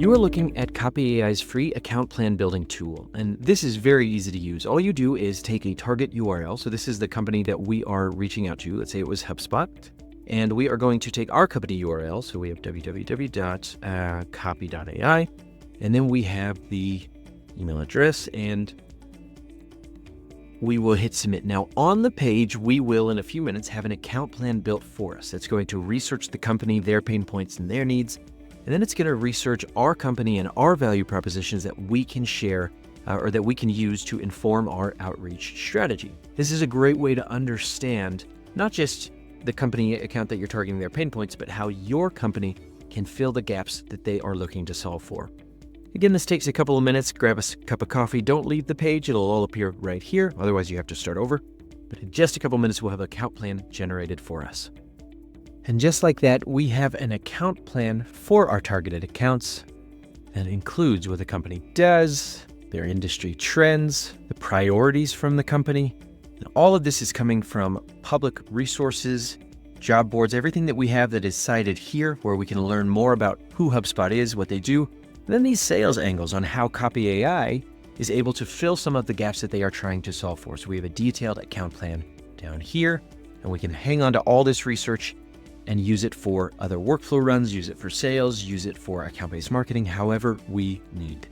You are looking at Copy.ai's free account plan building tool, and this is very easy to use. All you do is take a target URL. So this is the company that we are reaching out to. Let's say it was HubSpot, and we are going to take our company URL. So we have www.copy.ai, and then we have the email address, and we will hit submit. Now on the page, we will in a few minutes have an account plan built for us. It's going to research the company, their pain points and their needs. And then it's going to research our company and our value propositions that we can share or that we can use to inform our outreach strategy. This is a great way to understand not just the company account that you're targeting their pain points, but how your company can fill the gaps that they are looking to solve for. Again, this takes a couple of minutes. Grab a cup of coffee. Don't leave the page. It'll all appear right here. Otherwise, you have to start over. But in just a couple of minutes, we'll have an account plan generated for us. And just like that, we have an account plan for our targeted accounts that includes what the company does, their industry trends, the priorities from the company. And all of this is coming from public resources, job boards, everything that we have that is cited here where we can learn more about who HubSpot is, what they do, and then these sales angles on how Copy.ai is able to fill some of the gaps that they are trying to solve for. So we have a detailed account plan down here, and we can hang on to all this research and use it for other workflow runs, use it for sales, use it for account-based marketing, however we need.